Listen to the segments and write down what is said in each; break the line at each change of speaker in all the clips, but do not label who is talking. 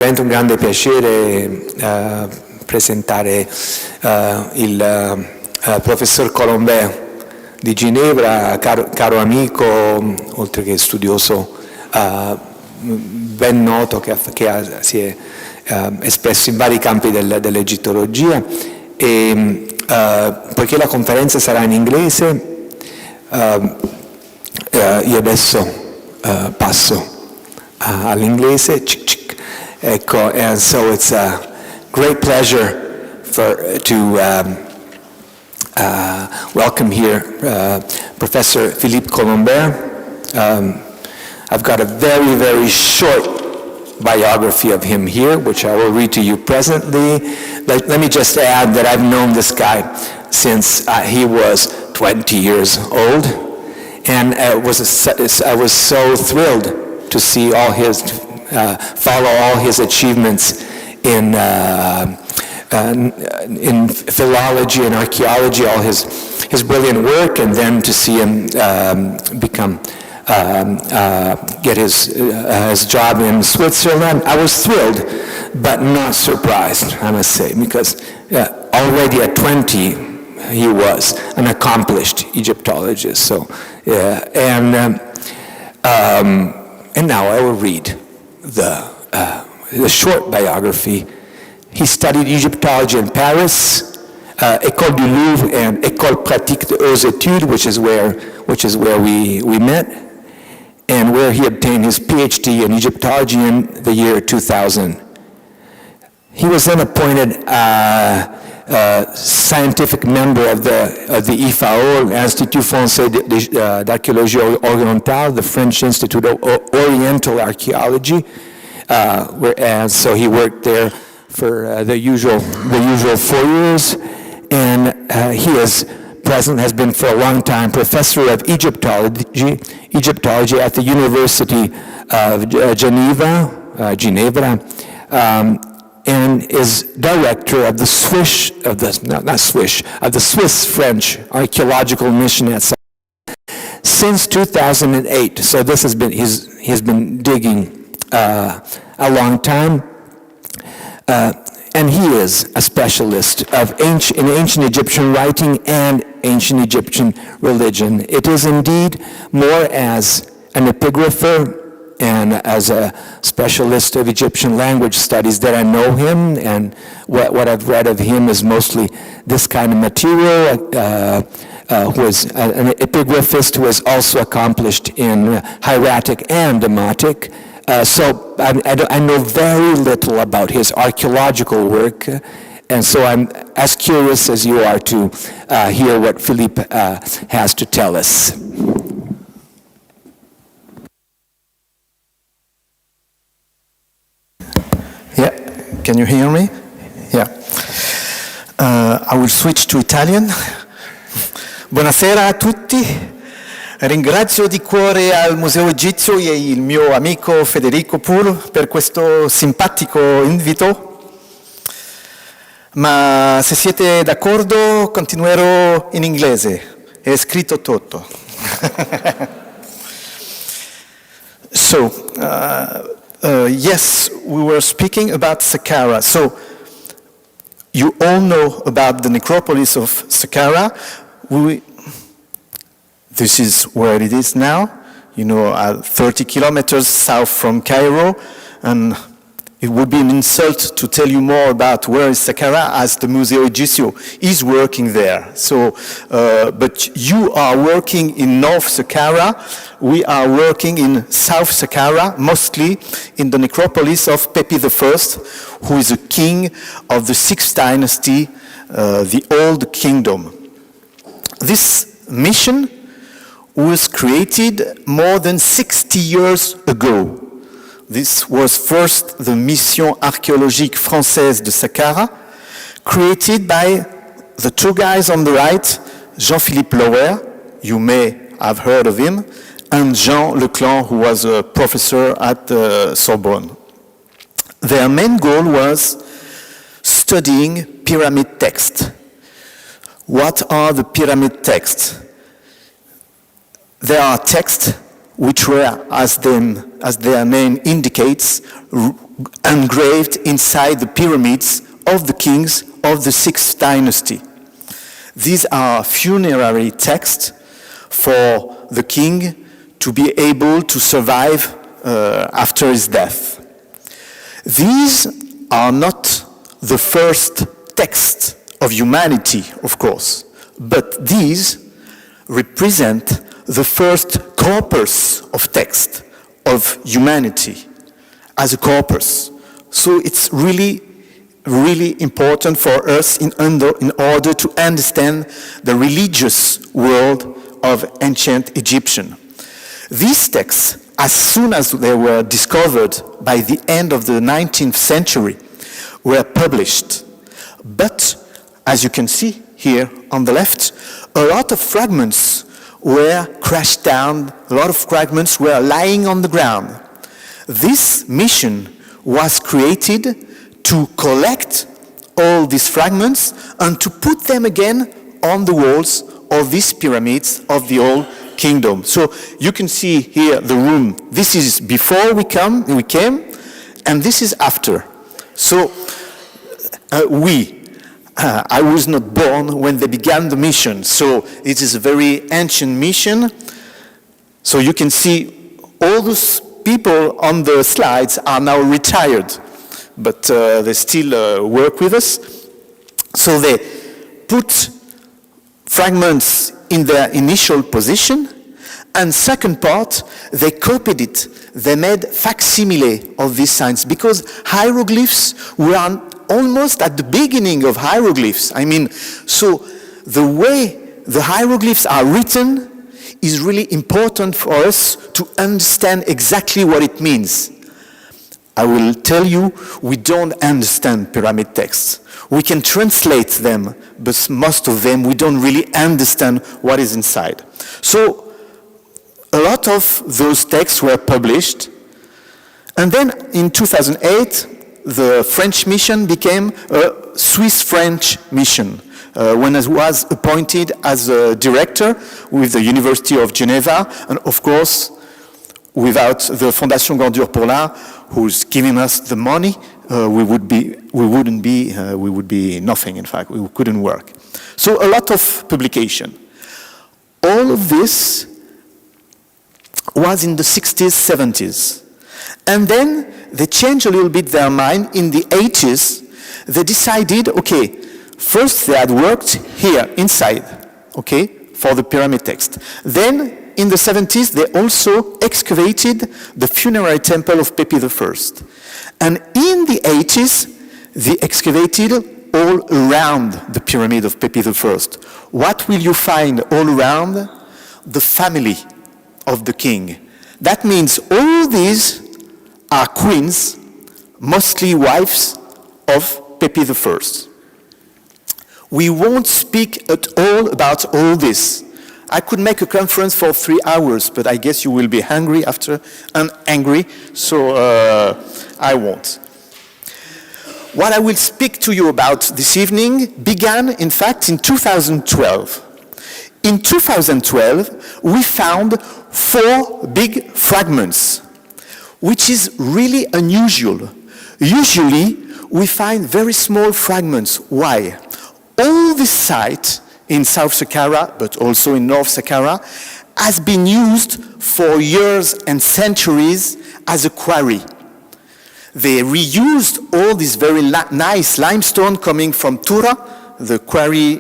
veramente un grande piacere presentare il professor Collombert di Ginevra, caro amico, oltre che studioso ben noto, che si è espresso in vari campi dell'egittologia, e poiché la conferenza sarà in inglese, io adesso passo all'inglese. Ecco, and so it's a great pleasure to welcome here Professor Philippe Collombert. I've got a very, very short biography of him here, which I will read to you presently. Let me just add that I've known this guy since he was 20 years old, and I was so thrilled to see all his, follow all his achievements in philology and archaeology, all his brilliant work, and then to see him get his job in Switzerland. I was thrilled, but not surprised, I must say, because already at 20, he was an accomplished Egyptologist. So, and now I will read the short biography. He studied Egyptology in Paris, École du Louvre and École Pratique des Hautes Études, which is where we met, and where he obtained his PhD in Egyptology in the year 2000. He was then appointed scientific member of the IFAO, Institut Français d'Archéologie Orientale, the French Institute of Oriental Archaeology, and so he worked there for the usual 4 years, and he has been for a long time professor of Egyptology at the University of Geneva, and is director of the Swiss-French Archaeological Mission at Saqqara since 2008. So this has been he's been digging a long time. And he is a specialist in ancient Egyptian writing and ancient Egyptian religion. It is indeed more as an epigrapher and as a specialist of Egyptian language studies that I know him, and what I've read of him is mostly this kind of material, who is an epigraphist who is also accomplished in hieratic and demotic. So I know very little about his archaeological work, and so I'm as curious as you are to hear what Philippe has to tell us.
Yeah, can you hear me? Yeah. I will switch to Italian. Buonasera a tutti. Ringrazio di cuore al Museo Egizio e il mio amico Federico Pool per questo simpatico invito, ma se siete d'accordo continuerò in inglese, è scritto tutto. So, yes, we were speaking about Saqqara. So, you all know about the necropolis of Saqqara. This is where it is now, 30 kilometers south from Cairo, and it would be an insult to tell you more about where is Saqqara, as the Museo Egizio is working there. So, but you are working in North Saqqara, we are working in South Saqqara, mostly in the necropolis of Pepi I, who is a king of the 6th dynasty, the Old Kingdom. This mission was created more than 60 years ago. This was first the Mission archéologique française de Saqqara, created by the two guys on the right, Jean-Philippe Collombert, you may have heard of him, and Jean Leclan, who was a professor at Sorbonne. Their main goal was studying pyramid texts. What are the pyramid texts? There are texts which were, as their name indicates, engraved inside the pyramids of the kings of the 6th dynasty. These are funerary texts for the king to be able to survive after his death. These are not the first text of humanity, of course, but these represent the first corpus of text of humanity as a corpus. So it's really, really important for us in order to understand the religious world of ancient Egyptian. These texts, as soon as they were discovered by the end of the 19th century, were published. But, as you can see here on the left, a lot of fragments were crashed down, a lot of fragments were lying on the ground. This mission was created to collect all these fragments and to put them again on the walls of these pyramids of the Old Kingdom. So you can see here the room. This is before we came, and this is after. So I was not born when they began the mission, so it is a very ancient mission. So you can see all those people on the slides are now retired, but they still work with us. So they put fragments in their initial position, and second part, they copied it. They made facsimile of these signs, because hieroglyphs were almost at the beginning of hieroglyphs. I mean, so the way the hieroglyphs are written is really important for us to understand exactly what it means. I will tell you, we don't understand pyramid texts. We can translate them, but most of them we don't really understand what is inside. So a lot of those texts were published, and then in 2008 the French mission became a Swiss-French mission when I was appointed as a director with the University of Geneva, and of course without the Fondation Grandeur pour l'Art, who's giving us the money, we would be nothing. In fact, we couldn't work. So a lot of publication. All of this was in the 60s, 70s. And then they changed a little bit their mind in the 80s. They decided, okay, first they had worked here inside, okay, for the pyramid text. Then in the 70s, they also excavated the funerary temple of Pepi I. And in the 80s, they excavated all around the pyramid of Pepi I. What will you find all around? The family of the king. That means all these are queens, mostly wives of Pepi I. We won't speak at all about all this. I could make a conference for 3 hours, but I guess you will be hungry after and angry, so I won't. What I will speak to you about this evening began, in fact, in 2012. In 2012, we found 4 big fragments, which is really unusual. Usually, we find very small fragments. Why? All this site in South Saqqara, but also in North Saqqara, has been used for years and centuries as a quarry. They reused all this very nice limestone coming from Tura, the quarry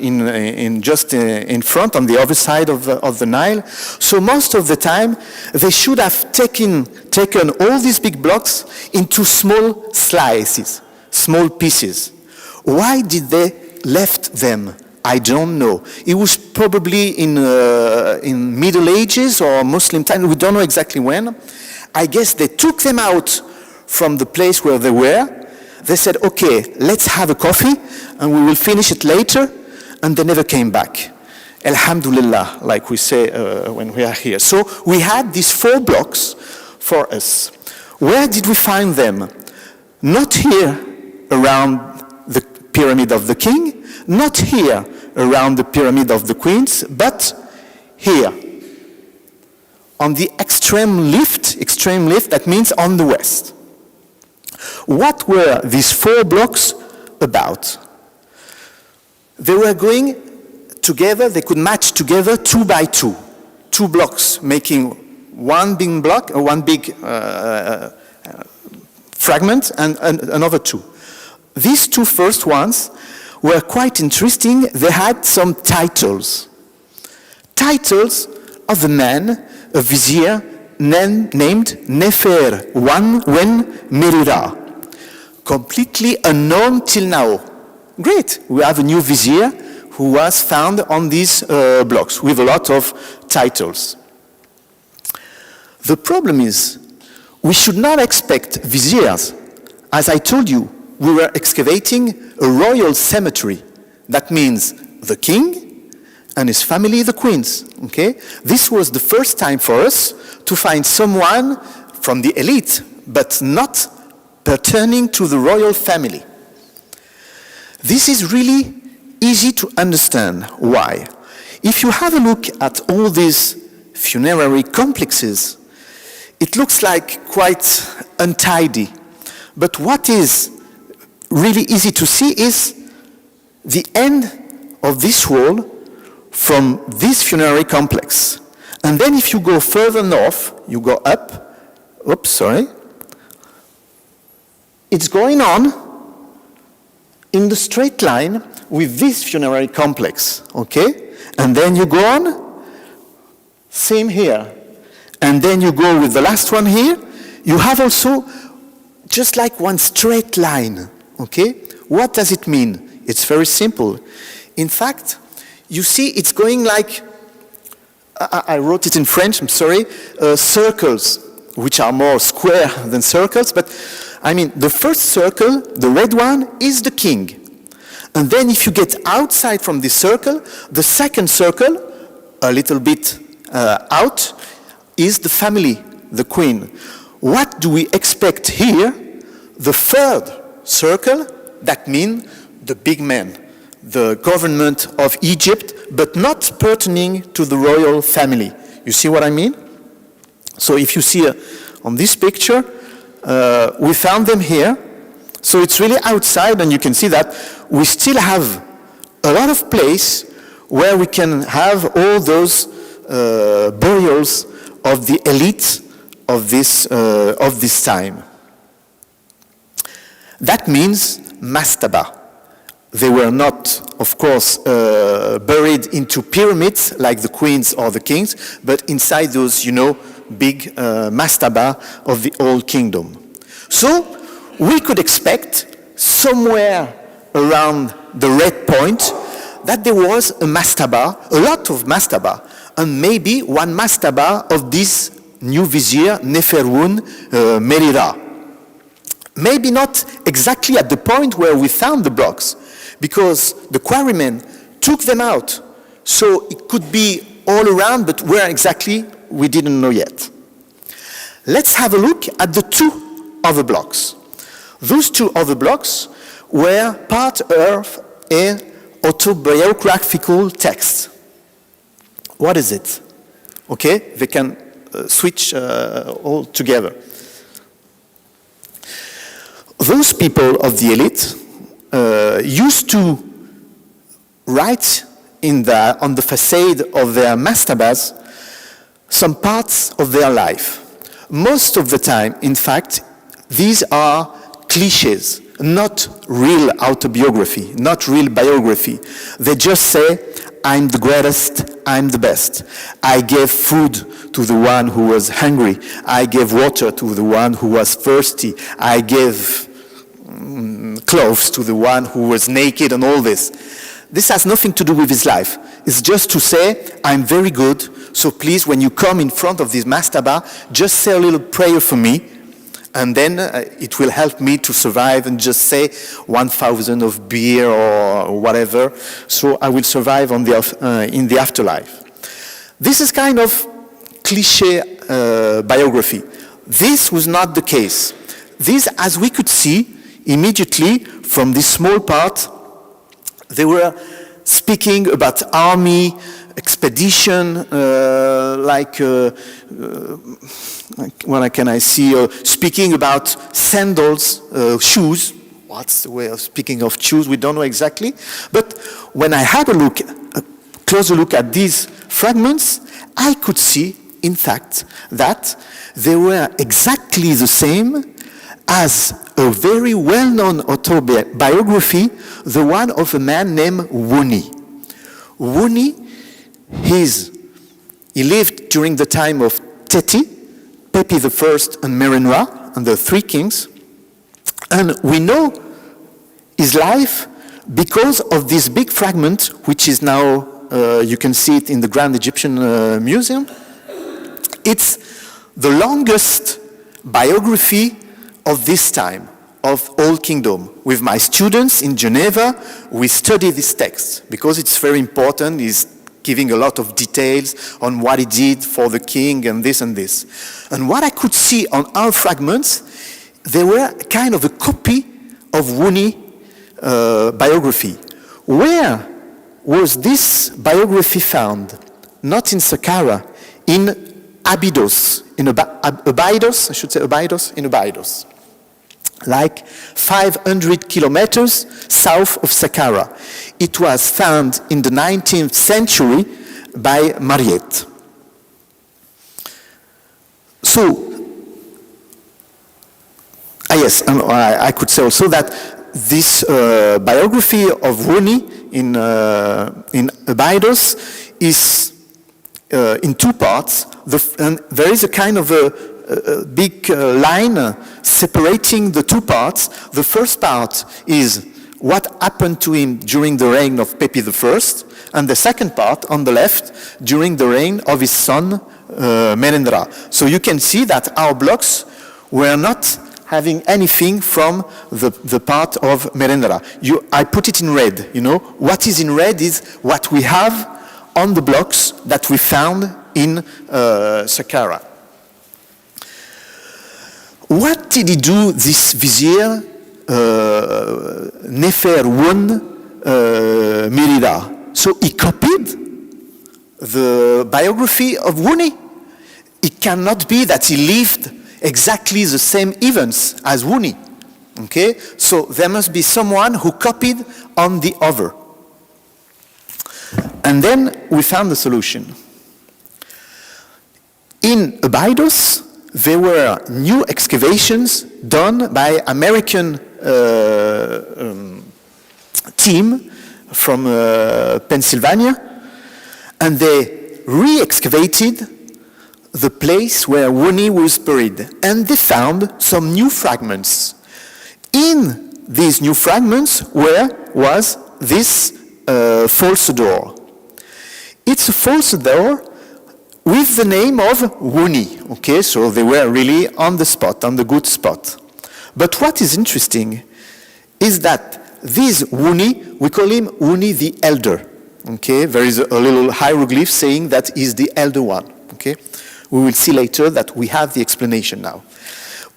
just in front, on the other side of the Nile. So most of the time, they should have taken all these big blocks into small slices, small pieces. Why did they left them? I don't know. It was probably in Middle Ages or Muslim time. We don't know exactly when. I guess they took them out from the place where they were. They said, okay, let's have a coffee and we will finish it later. And they never came back. Alhamdulillah, like we say when we are here. So we had these 4 blocks for us. Where did we find them? Not here around the pyramid of the king, not here around the pyramid of the queens, but here, on the extreme left, that means on the west. What were these 4 blocks about? They were going together, they could match together 2 by 2. 2 blocks making one big block, or one big fragment, and another 2. These 2 first ones were quite interesting. They had some titles. Titles of a man, a vizier, named Nefer Wen Merira. Completely unknown till now. Great, we have a new vizier who was found on these blocks with a lot of titles. The problem is, we should not expect viziers. As I told you, we were excavating a royal cemetery. That means the king and his family, the queens. Okay? This was the first time for us to find someone from the elite, but not pertaining to the royal family. This is really easy to understand. Why? If you have a look at all these funerary complexes, it looks like quite untidy. But what is really easy to see is the end of this wall from this funerary complex. And then if you go further north, you go up, it's going on in the straight line with this funerary complex, okay? And then you go on, same here. And then you go with the last one here. You have also just like one straight line, okay? What does it mean? It's very simple. In fact, you see it's going like, I wrote it in French, I'm sorry, circles, which are more square than circles, but I mean, the first circle, the red one, is the king. And then if you get outside from this circle, the second circle, a little bit out, is the family, the queen. What do we expect here? The third circle, that means the big men, the government of Egypt, but not pertaining to the royal family. You see what I mean? So if you see on this picture, we found them here. So it's really outside, and you can see that we still have a lot of place where we can have all those burials of the elite of this time. That means mastaba. They were not, of course, buried into pyramids like the queens or the kings, but inside those, big mastaba of the old kingdom. So we could expect somewhere around the red point that there was a mastaba, a lot of mastaba, and maybe one mastaba of this new vizier, Neferun Merira. Maybe not exactly at the point where we found the blocks, because the quarrymen took them out. So it could be all around, but where exactly, we didn't know yet. Let's have a look at the 2 other blocks. Those 2 other blocks were part of an autobiographical text. What is it? Okay, they can switch all together. Those people of the elite used to write on the facade of their mastabas some parts of their life. Most of the time, in fact, these are cliches, not real autobiography, not real biography. They just say, I'm the greatest, I'm the best. I gave food to the one who was hungry. I gave water to the one who was thirsty. I gave clothes to the one who was naked, and all this. This has nothing to do with his life. It's just to say, I'm very good, so please, when you come in front of this mastaba, just say a little prayer for me, and then it will help me to survive, and just say 1,000 of beer or whatever, so I will survive in the afterlife. This is kind of cliche biography. This was not the case. This, as we could see immediately from this small part, they were speaking about army, expedition, what can I see? Speaking about sandals, shoes. What's the way of speaking of shoes? We don't know exactly. But when I had a closer look at these fragments, I could see, in fact, that they were exactly the same as a very well-known autobiography, the one of a man named Wuni. Wuni, he lived during the time of Teti, Pepi I, and Merenra, and the three kings. And we know his life because of this big fragment, which is now, you can see it in the Grand Egyptian Museum. It's the longest biography of this time, of Old Kingdom. With my students in Geneva, we study this text because it's very important. It's giving a lot of details on what he did for the king and this and this. And what I could see on our fragments, they were kind of a copy of Wuni biography. Where was this biography found? Not in Saqqara, in Abydos, in Abydos, I should say Abydos, in Abydos. Like 500 kilometers south of Saqqara. It was found in the 19th century by Mariette. So, yes, I could say also that this biography of Wuni in Abydos is in two parts. And there is a kind of a big line separating the two parts. The first part is what happened to him during the reign of Pepi I, and the second part on the left during the reign of his son Merenra. So you can see that our blocks were not having anything from the part of Merenra. I put it in red, you know. What is in red is what we have on the blocks that we found in Saqqara. What did he do, this vizier, Nefer Wun Merida? So he copied the biography of Wuni. It cannot be that he lived exactly the same events as Wuni. Okay? So there must be someone who copied on the other. And then we found the solution. In Abydos, there were new excavations done by American team from Pennsylvania, and they re-excavated the place where Wuni was buried, and they found some new fragments. In these new fragments was this false door. It's a false door with the name of Wuni. Okay, so they were really on the spot, on the good spot. But what is interesting is that this Wuni, we call him Wuni the Elder. Okay, there is a little hieroglyph saying that he's the elder one. Okay, we will see later that we have the explanation now.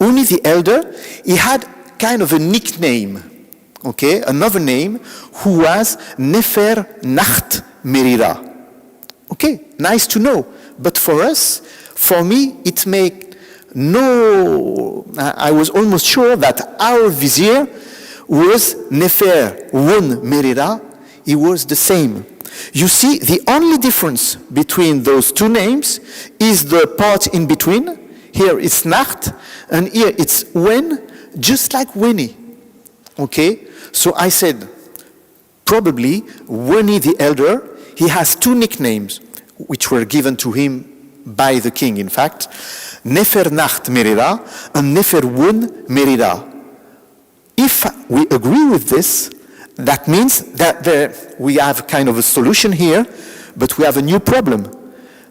Wuni the Elder, he had kind of a nickname. Okay, another name, who was Nefer Nacht Merida. Okay, nice to know. But for us, for me, it made no... I was almost sure that our vizier was Nefer Wun Merida. He was the same. You see, the only difference between those two names is the part in between. Here it's Nacht, and here it's Wen, just like Wuni. Okay? So I said, probably Wuni the Elder, he has two nicknames, which were given to him by the king, in fact, Nefer Nacht Merida and Nefer Wun Merida. If we agree with this, that means that we have kind of a solution here, but we have a new problem.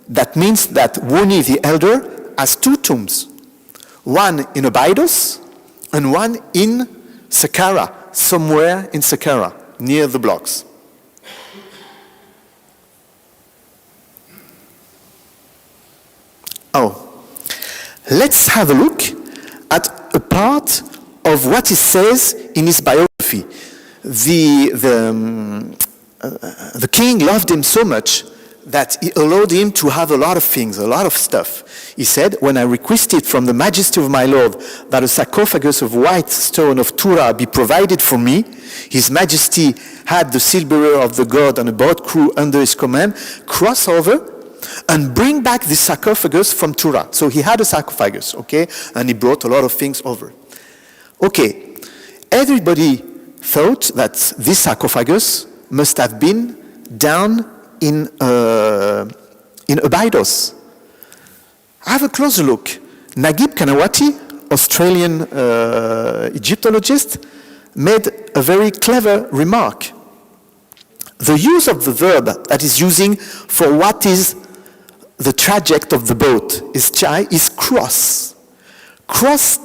That means that Wuni the Elder has two tombs, one in Abydos and one in Saqqara, somewhere in Saqqara, near the blocks. Let's have a look at a part of what he says in his biography. The king loved him so much that he allowed him to have a lot of things, a lot of stuff. He said, when I requested from the majesty of my Lord that a sarcophagus of white stone of Tura be provided for me, His Majesty had the seal bearer of the god and a boat crew under his command cross over and bring back the sarcophagus from Tura. So he had a sarcophagus, okay? And he brought a lot of things over. Okay, everybody thought that this sarcophagus must have been down in Abydos. Have a closer look. Naguib Kanawati, Australian Egyptologist, made a very clever remark. The use of the verb that is using for what is the trajectory of the boat is cross. Cross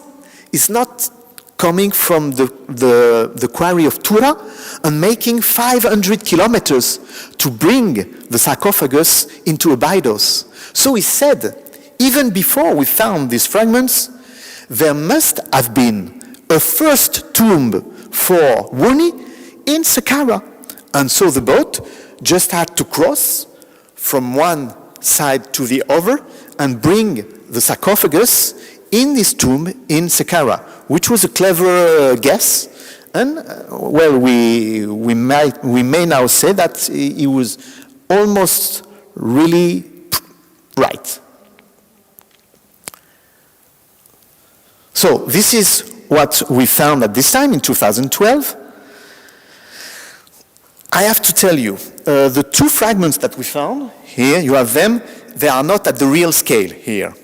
is not coming from the quarry of Tura and making 500 kilometers to bring the sarcophagus into Abydos. So he said, even before we found these fragments, there must have been a first tomb for Wuni in Saqqara. And so the boat just had to cross from one side to the other and bring the sarcophagus in this tomb in Saqqara, which was a clever guess. And, well, we may now say that he was almost really right. So this is what we found at this time in 2012. I have to tell you, the two fragments that we found, here you have them, they are not at the real scale here.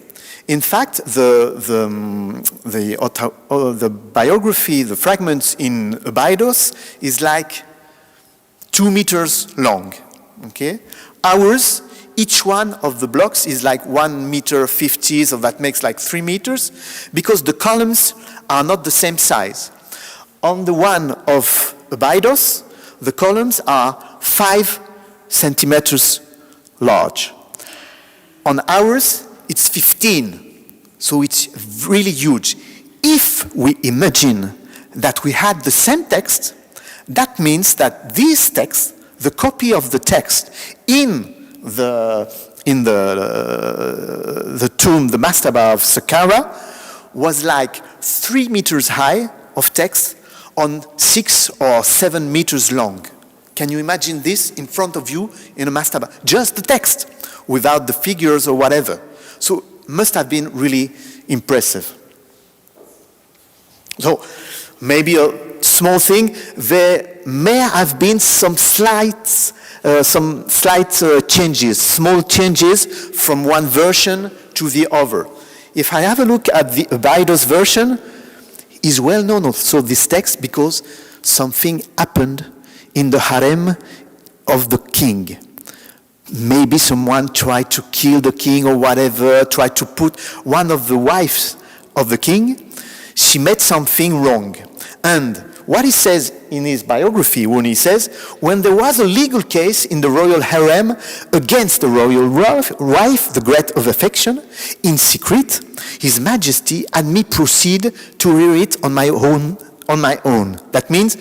In fact, the biography, the fragments in Abydos is like 2 meters long, okay? Ours, each one of the blocks is like 1.50 meters, so that makes like 3 meters, because the columns are not the same size. On the one of Abydos, the columns are 5 centimeters large. On ours, it's 15, so it's really huge. If we imagine that we had the same text, that means that this text, the copy of the text in the tomb, the mastaba of Saqqara, was like 3 meters high of text on 6 or 7 meters long. Can you imagine this in front of you in a mastaba? Just the text, without the figures or whatever. So must have been really impressive. So maybe a small thing, there may have been some slight changes, small changes from one version to the other. If I have a look at the Abydos version, is well known also this text because something happened in the harem of the king. Maybe someone tried to kill the king or whatever, tried to put one of the wives of the king. She made something wrong. And what he says in his biography, when he says, when there was a legal case in the royal harem against the royal wife, the great of affection, in secret, His Majesty had me proceed to rear it on my own. That means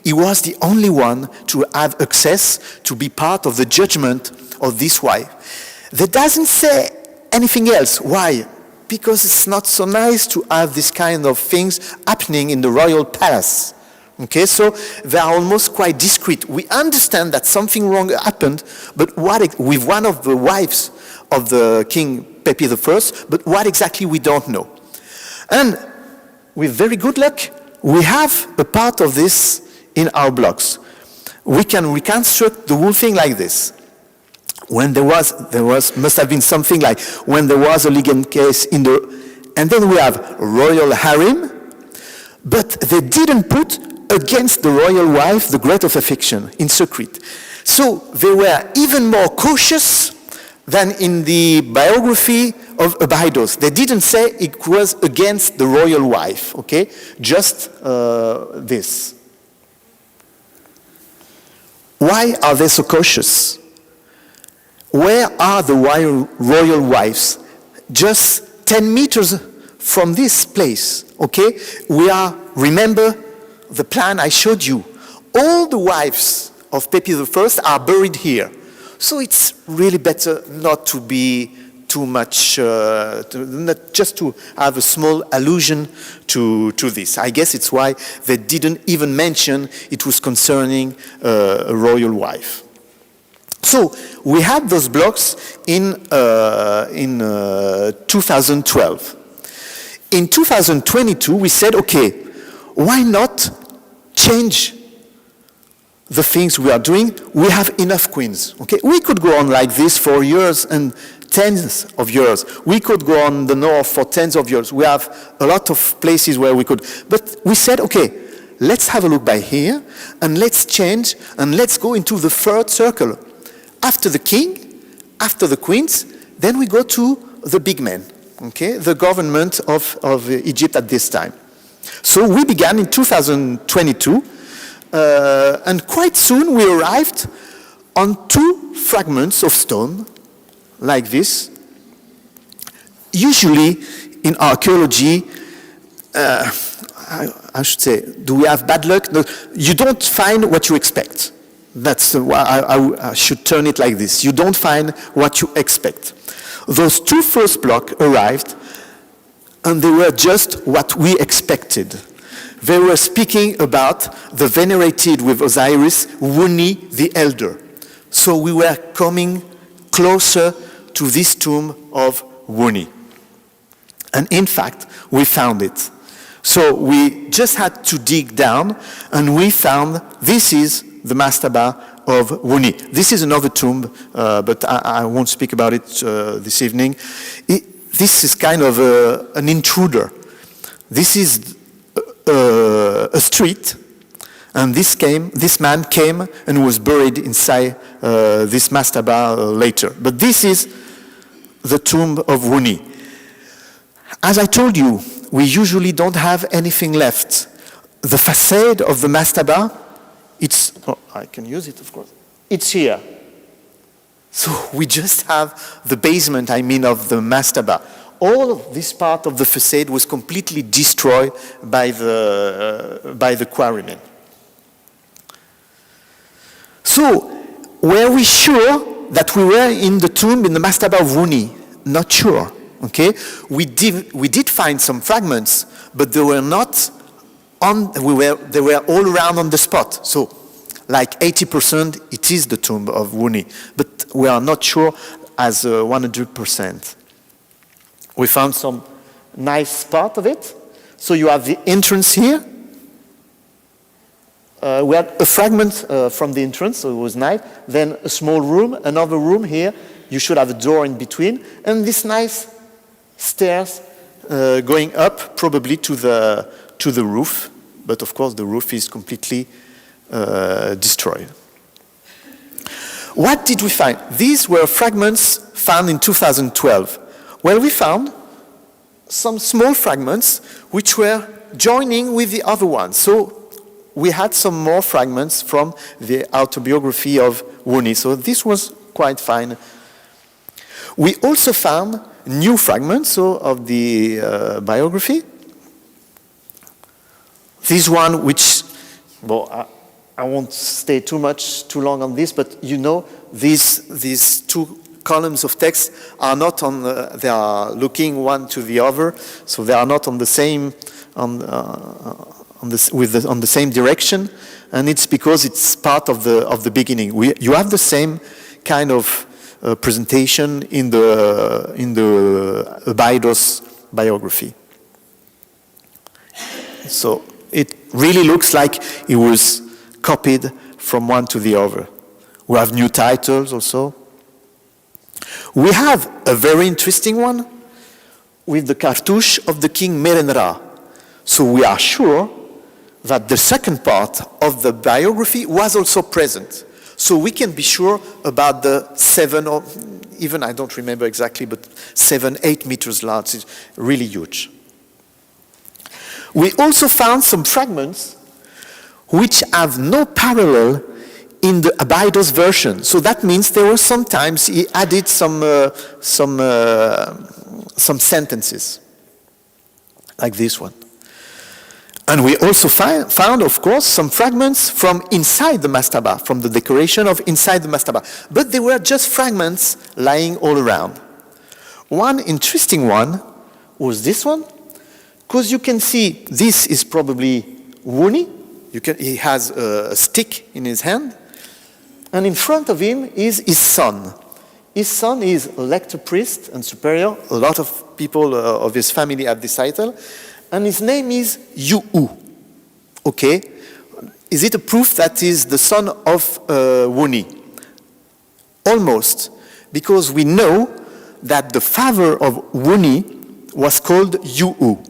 he was the only one to have access to be part of the judgment of this wife. That doesn't say anything else. Why? Because it's not so nice to have this kind of things happening in the royal palace. Okay, so they are almost quite discreet. We understand that something wrong happened, but with one of the wives of the king Pepi I, but what exactly we don't know. And with very good luck, we have a part of this in our blocks. We can reconstruct the whole thing like this. When there must have been something like when there was a legal case and then we have royal harem, but they didn't put against the royal wife, the great of affection, in secret. So they were even more cautious than in the biography of Abydos. They didn't say it was against the royal wife, okay? Just this. Why are they so cautious? Where are the royal wives? Just 10 meters from this place, okay? Remember the plan I showed you. All the wives of Pepi I are buried here. So it's really better not to be too much, not just to have a small allusion to this. I guess it's why they didn't even mention it was concerning a royal wife. So we had those blocks in 2012. In 2022, we said, okay, why not change the things we are doing? We have enough queens. Okay, we could go on like this for years and tens of years. We could go on the north for tens of years. We have a lot of places where we could. But we said, okay, let's have a look by here, and let's change, and let's go into the third circle. After the king, after the queens, then we go to the big men, okay, the government of Egypt at this time. So we began in 2022, and quite soon we arrived on 2 fragments of stone, like this. Usually in archaeology, I should say, do we have bad luck? No, you don't find what you expect. That's I should turn it like this. You don't find what you expect. Those 2 first blocks arrived, and they were just what we expected. They were speaking about the venerated with Osiris, Wuni the Elder. So we were coming closer to this tomb of Wuni. And in fact, we found it. So we just had to dig down, and we found this is the mastaba of Wuni. This is another tomb, but I won't speak about it this evening. This is kind of an intruder. This is a street, and this man came and was buried inside this mastaba later. But this is the tomb of Wuni. As I told you, we usually don't have anything left. The facade of the mastaba, I can use it, of course. It's here. So we just have the basement, of the mastaba. All of this part of the facade was completely destroyed by the quarrymen. So, were we sure that we were in the tomb in the mastaba of Wuni? Not sure. Okay, we did find some fragments, but they were not they were all around on the spot. So, like 80%, it is the tomb of Wuni, but we are not sure as 100%. We found some nice part of it. So you have the entrance here. We had a fragment from the entrance, so it was nice. Then a small room, another room here. You should have a door in between, and this nice stairs going up, probably to the roof. But of course, the roof is completely destroyed. What did we find? These were fragments found in 2012. Well, we found some small fragments which were joining with the other ones. So we had some more fragments from the autobiography of Wuni. So this was quite fine. We also found new fragments of the biography. This one, which, well, I won't stay too long on this, but you know, these 2 columns of text are not on. They are looking one to the other, so they are not on the same on the same direction, and it's because it's part of the beginning. You have the same kind of presentation in the Abydos biography. So it really looks like it was copied from one to the other. We have new titles also. We have a very interesting one with the cartouche of the king Merenra. So we are sure that the second part of the biography was also present. So we can be sure about the 7, or even, I don't remember exactly, but 7-8 meters large. It's really huge. We also found some fragments which have no parallel in the Abydos version. So that means there were sometimes he added some sentences, like this one. And we also found, of course, some fragments from inside the mastaba, from the decoration of inside the mastaba. But they were just fragments lying all around. One interesting one was this one, because you can see this is probably Wuni. He has a stick in his hand, and in front of him is his son. His son is a lector priest and superior. A lot of people of his family have this title. And his name is Yu-U. Okay? Is it a proof that he's the son of Wuni? Almost. Because we know that the father of Wuni was called Yu-U.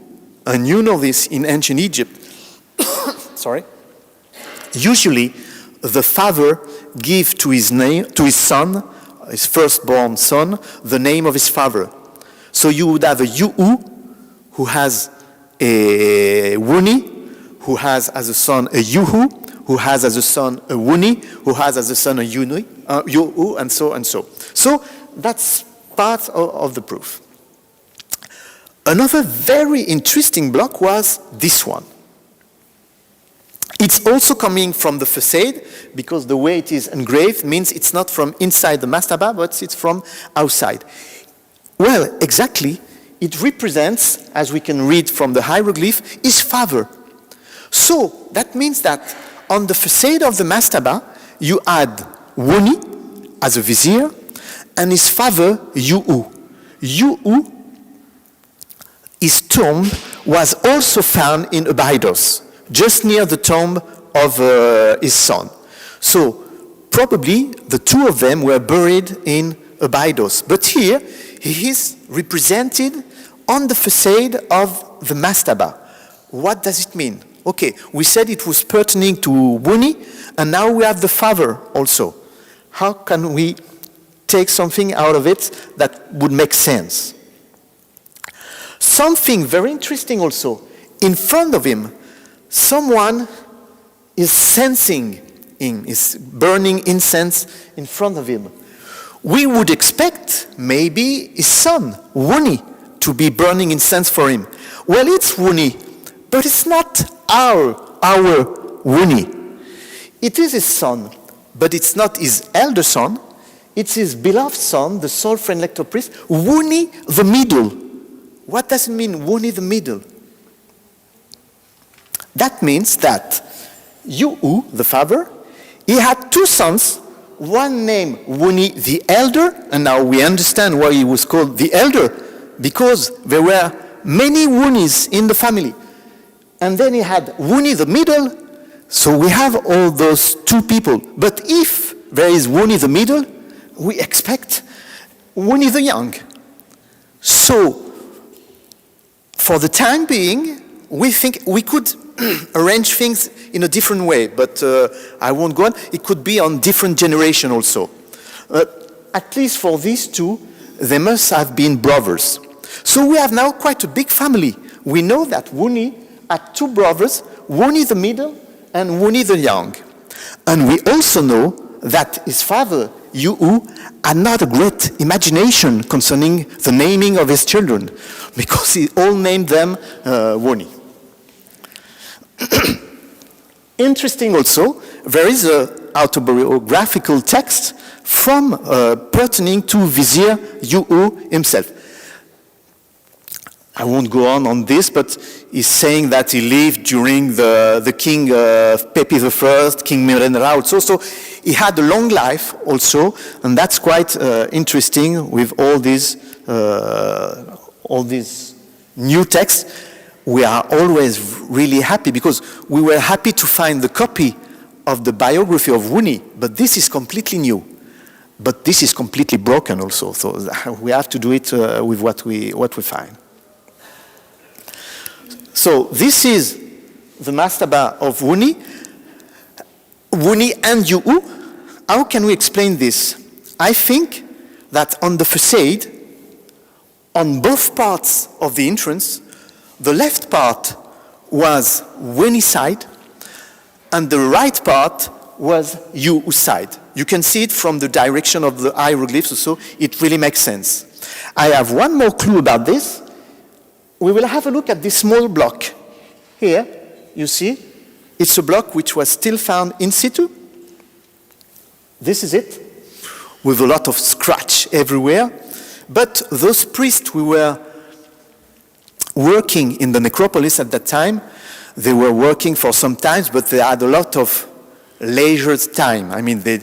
And you know this in ancient Egypt. Sorry. Usually, the father gives to his son, his firstborn son, the name of his father. So you would have a Yu-U who has a Wuni, who has as a son a Yuhu, who has as a son a Wuni, who has as a son a Yu-U, and so and so. So that's part of the proof. Another very interesting block was this one. It's also coming from the facade, because the way it is engraved means it's not from inside the mastaba, but it's from outside. Well, exactly, it represents, as we can read from the hieroglyph, his father. So that means that on the facade of the mastaba, you had Wuni as a vizier, and his father, Yu-U. Yu-U, his tomb was also found in Abydos, just near the tomb of his son. So probably the two of them were buried in Abydos. But here, he is represented on the facade of the mastaba. What does it mean? Okay, we said it was pertaining to Wuni, and now we have the father also. How can we take something out of it that would make sense? Something very interesting also. In front of him, someone is sensing him, is burning incense in front of him. We would expect maybe his son, Wuni, to be burning incense for him. Well, it's Wuni, but it's not our Wuni. It is his son, but it's not his elder son. It's his beloved son, the sole friend lector priest, Wuni the middle. What does it mean, Wuni the middle? That means that Yu-U, the father, he had two sons, one named Wuni the elder, and now we understand why he was called the elder, because there were many Wunis in the family. And then he had Wuni the middle, so we have all those two people. But if there is Wuni the middle, we expect Wuni the young. So, for the time being, we think we could arrange things in a different way, but I won't go on. It could be on different generation also. At least for these two, they must have been brothers. So we have now quite a big family. We know that Wuni had two brothers, Wuni the middle and Wuni the young. And we also know that his father, Yu-U, had not a great imagination concerning the naming of his children, because he all named them Wuni. Interesting also, there is an autobiographical text from pertaining to Vizier Yu-U himself. I won't go on this, but he's saying that he lived during the king Pepi I, King Mirenra also. So he had a long life also, and that's quite interesting with all these new texts. We are always really happy, because we were happy to find the copy of the biography of Wuni, but this is completely new. But this is completely broken also, so we have to do it with what we find. So this is the mastaba of Wuni and Yu-U. How can we explain this? I think that on the facade, on both parts of the entrance, the left part was Wuni's side, and the right part was Yu-U's side. You can see it from the direction of the hieroglyphs, so it really makes sense. I have one more clue about this. We will have a look at this small block here. you see, it's a block which was still found in situ. This is it, with a lot of scratch everywhere. But those priests who were working in the necropolis at that time, they were working for some time, but they had a lot of leisure time. I mean, they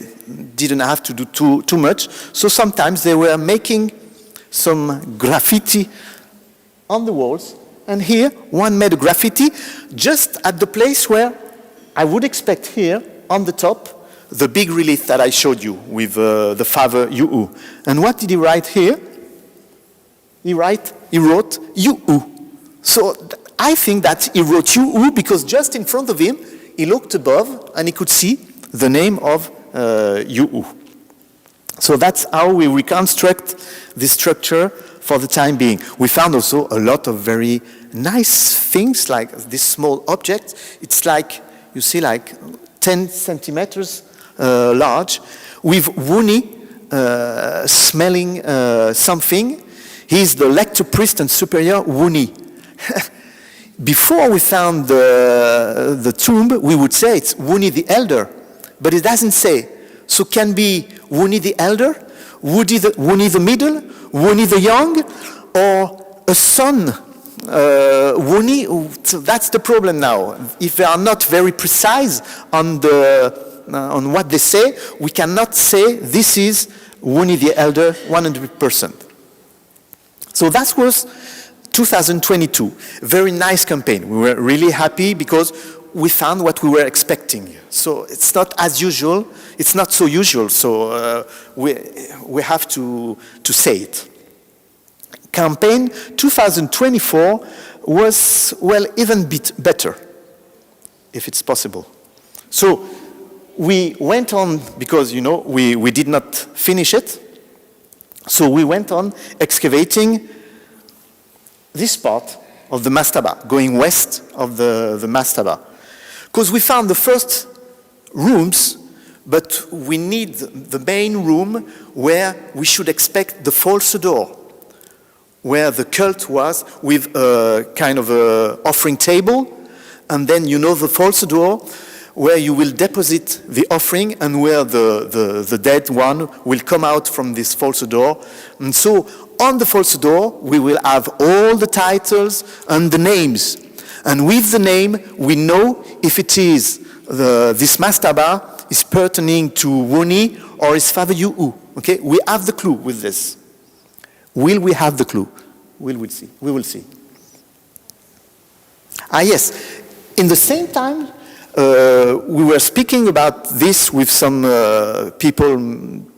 didn't have to do too much. So sometimes they were making some graffiti on the walls. And here, one made a graffiti just at the place where I would expect here, on the top, the big relief that I showed you with the Father Yu. And what did he write here? He wrote Yu. So I think that he wrote Yu because just in front of him, he looked above and he could see the name of Yu. So that's how we reconstruct this structure for the time being. We found also a lot of very nice things, like this small object. It's like, you see, like 10 centimeters large, with Wuni smelling something. He's the lector priest and superior Wuni. Before we found the tomb, we would say it's Wuni the elder, but it doesn't say. So can be Wuni the elder, Wuni the middle, Wuni the young, or a son, Wuni. So that's the problem now. If they are not very precise on what they say, we cannot say this is Wuni the elder 100%. So that was 2022. Very nice campaign. We were really happy because we found what we were expecting. So it's not as usual. It's not so usual. So we have to say it. Campaign 2024 was, well, even a bit better, if it's possible. So we went on, because, you know, we did not finish it. So we went on excavating this part of the mastaba, going west of the mastaba. Because we found the first rooms, but we need the main room where we should expect the false door, where the cult was, with a kind of a offering table, and then, you know, the false door, where you will deposit the offering and where the dead one will come out from this false door. And so on the false door, we will have all the titles and the names. And with the name, we know if it is this mastaba is pertaining to Wuni or is Father Yu. Okay, we have the clue with this. Will we have the clue? We will see. We will see. Yes. In the same time, we were speaking about this with some people,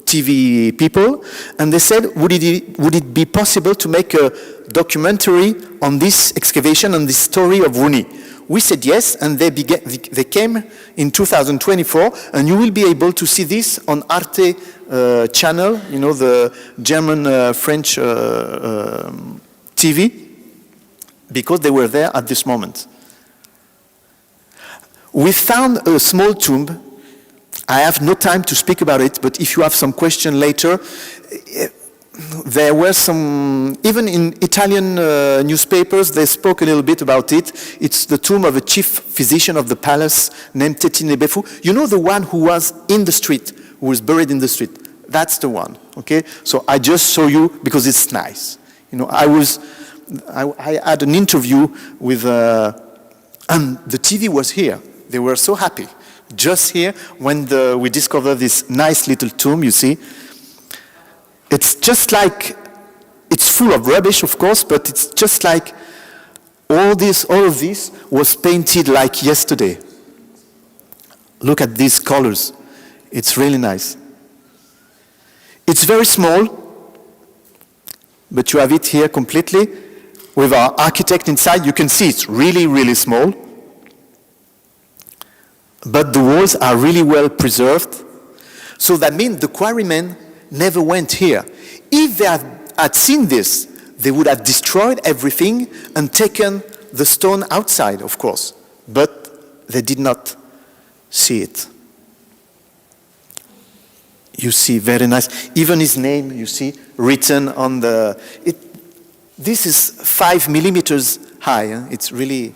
TV people, and they said, would it be possible to make a documentary on this excavation and this story of Wuni? We said yes, and they came in 2024, and you will be able to see this on Arte channel, you know, the German-French TV, because they were there at this moment. We found a small tomb. I have no time to speak about it, but if you have some question later, there were some, even in Italian newspapers, they spoke a little bit about it. It's the tomb of a chief physician of the palace named Tetine Befu. You know, the one who was in the street, who was buried in the street. That's the one, okay? So I just show you because it's nice. You know, I had an interview with, and the TV was here. They were so happy, just here, when we discovered this nice little tomb, you see. It's just like, it's full of rubbish, of course, but it's just like all of this was painted like yesterday. Look at these colors. It's really nice. It's very small, but you have it here completely. With our architect inside, you can see it's really, really small. But the walls are really well preserved. So that means the quarrymen never went here. If they had seen this, they would have destroyed everything and taken the stone outside, of course. But they did not see it. You see, very nice. Even his name, you see, written on the... This is 5 millimeters high. It's really...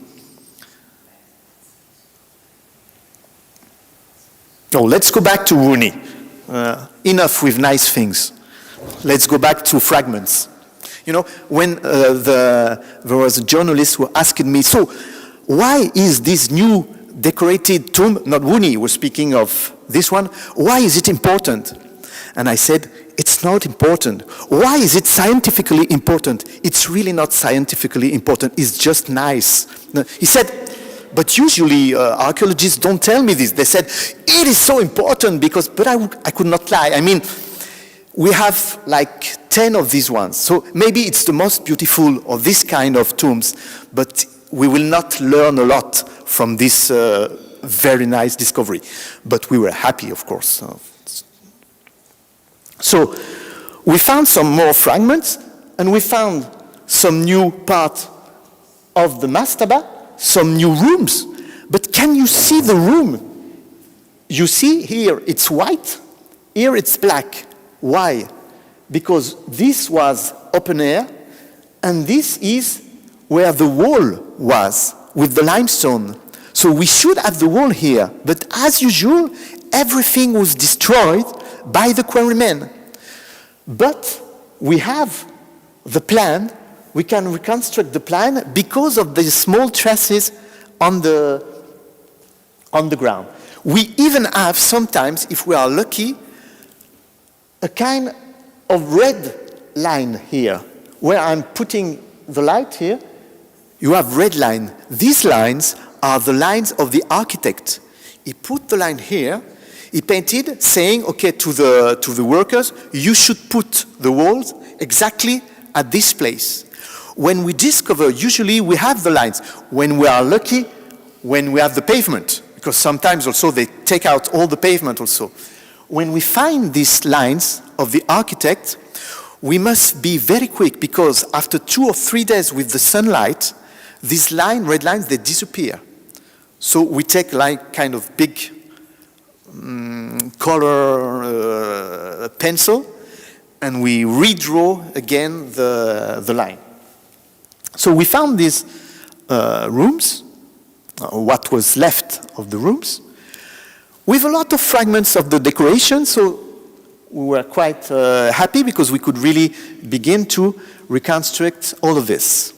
Oh, let's go back to Rooney. Enough with nice things. Let's go back to fragments. You know, when there was a journalist who asked me, so why is this new decorated tomb, not Rooney, we're speaking of this one, why is it important? And I said, it's not important. Why is it scientifically important? It's really not scientifically important, it's just nice. He said, but usually archaeologists don't tell me this. They said, it is so important because, but I could not lie. I mean, we have like 10 of these ones. So maybe it's the most beautiful of this kind of tombs, but we will not learn a lot from this very nice discovery. But we were happy, of course. So we found some more fragments, and we found some new part of the mastaba, some new rooms. But can you see the room? You see here it's white, here it's black. Why? Because this was open air, and this is where the wall was with the limestone. So we should have the wall here, but as usual, everything was destroyed by the quarrymen. But we have the plan, we can reconstruct the plan because of the small traces on the ground. We even have sometimes, if we are lucky, a kind of red line here, where I'm putting the light here. You have red line. These lines are the lines of the architect. He put the line here. He painted, saying, okay, to the workers, you should put the walls exactly at this place. When we discover, usually we have the lines. When we are lucky, when we have the pavement, because sometimes also they take out all the pavement also. When we find these lines of the architect, we must be very quick, because after 2 or 3 days with the sunlight, these red lines, they disappear. So we take like kind of big color pencil, and we redraw again the line. So we found these rooms, what was left of the rooms, with a lot of fragments of the decoration, so we were quite happy because we could really begin to reconstruct all of this.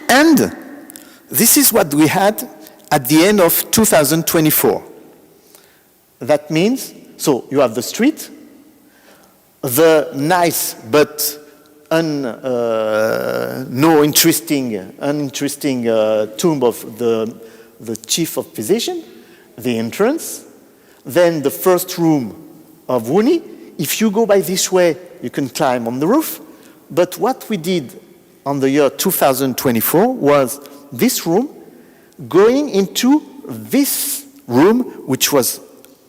And this is what we had at the end of 2024. That means, so you have the street, the nice but uninteresting tomb of the chief of physician, the entrance, then the first room of Rooney. If you go by this way, you can climb on the roof. But what we did on the year 2024 was this room going into this room, which was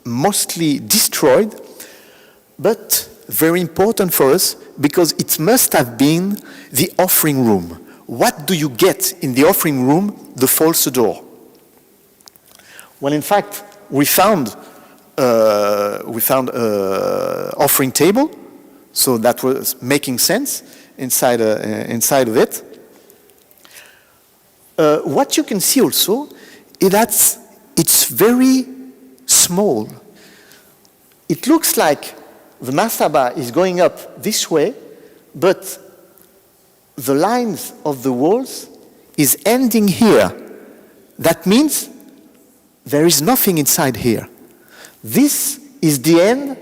mostly destroyed, but very important for us because it must have been the offering room. What do you get in the offering room? The false door. Well, in fact, we found offering table, so that was making sense inside of it. What you can see also is that it's very small. It looks like the mastaba is going up this way, but the lines of the walls is ending here. That means there is nothing inside here. This is the end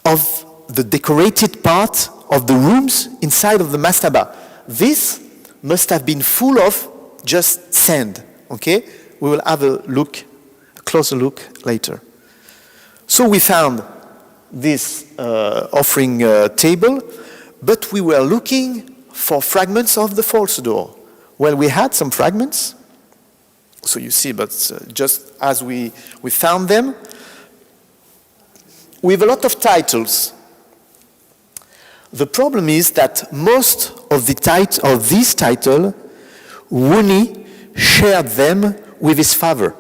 of the decorated part of the rooms inside of the mastaba. This must have been full of just sand, okay? We will have a closer look later. So we found this offering table, but we were looking for fragments of the false door. Well, we had some fragments, so you see, but just as we found them, with a lot of titles. The problem is that most of these titles, Rooney shared them with his father.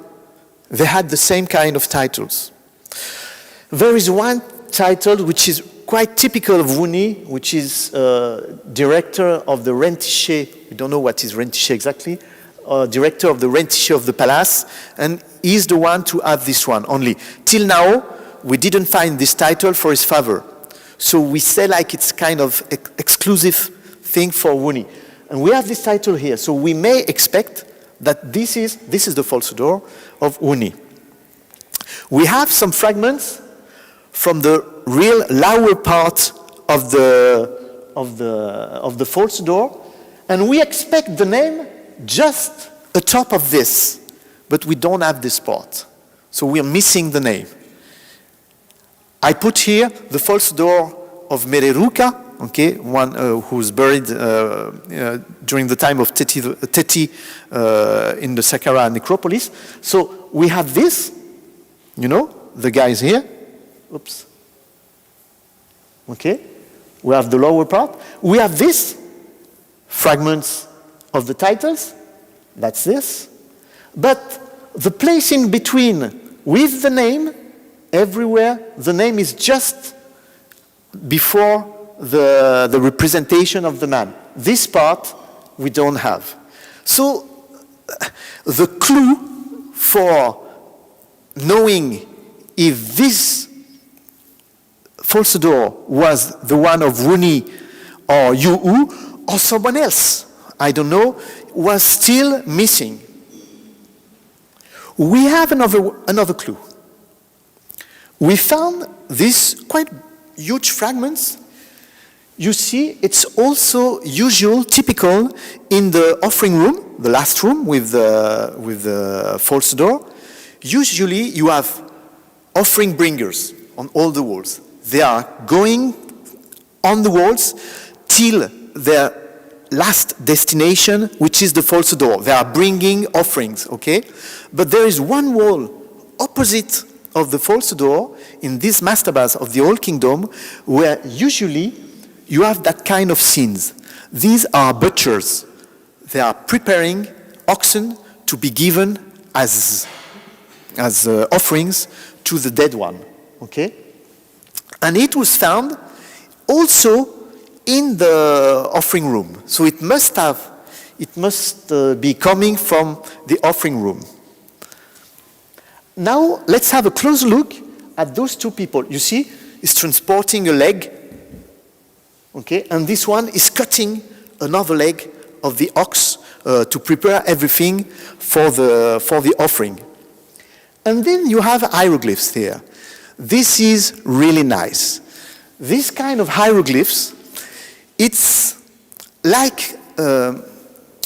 They had the same kind of titles. There is one title which is quite typical of Rooney, which is director of the Rentichet. We don't know what is Rentichet exactly. director of the rentier of the palace, and he's the one to have this one only. Till now, we didn't find this title for his father. So we say like it's kind of exclusive thing for Wuni. And we have this title here, so we may expect that this is the false door of Wuni. We have some fragments from the real lower part of the false door, and we expect the name just atop of this, but we don't have this part. So we are missing the name. I put here the false door of Mereruka, okay, one who's buried during the time of Teti in the Saqqara necropolis. So we have this, you know, the guys here. Oops. Okay. We have the lower part. We have this, fragments of the titles. That's this. But the place in between with the name, everywhere, the name is just before the representation of the man. This part we don't have. So the clue for knowing if this false door was the one of Wuni or Yu or someone else, I don't know, was still missing. We have another clue. We found these quite huge fragments. You see, it's also usual, typical in the offering room, the last room with the false door. Usually you have offering bringers on all the walls. They are going on the walls till their last destination, which is the false door. They are bringing offerings, okay? But there is one wall opposite of the false door in this mastabas of the Old Kingdom where usually you have that kind of scenes. These are butchers. They are preparing oxen to be given as offerings to the dead one, okay? And it was found also in the offering room. So it must be coming from the offering room. Now let's have a close look at those two people. You see, he's transporting a leg, okay, and this one is cutting another leg of the ox to prepare everything for the offering. And then you have hieroglyphs here. This is really nice. This kind of hieroglyphs, it's like,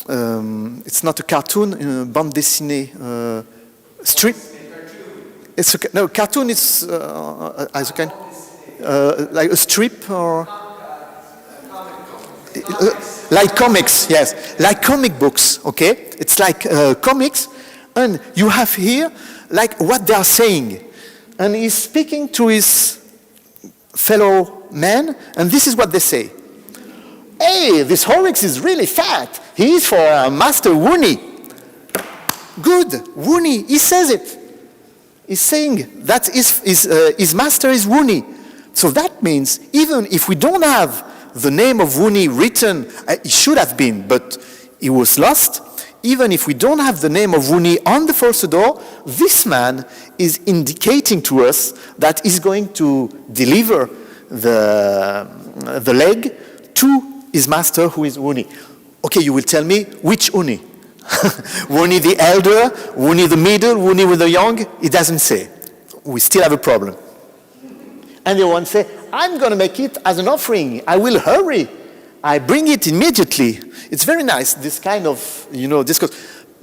it's not a cartoon, bande dessinée, strip. It's no, cartoon is as a kind, like a strip or like comics, yes, like comic books, okay? It's like comics, and you have here like what they are saying. And he's speaking to his fellow men, and this is what they say. Hey, this Horrocks is really fat. He's for Master Wuni. Good, Wuni, he says it. He's saying that his master is Wuni. So that means even if we don't have the name of Wuni written, it should have been, but it was lost. Even if we don't have the name of Wuni on the false door, this man is indicating to us that he's going to deliver the leg to his master, who is Wuni. Okay, you will tell me which Wuni. Wuni the elder, Wuni the middle, Wuni with the young? It doesn't say. We still have a problem. And the one say, I'm going to make it as an offering. I will hurry. I bring it immediately. It's very nice, this kind of, discourse.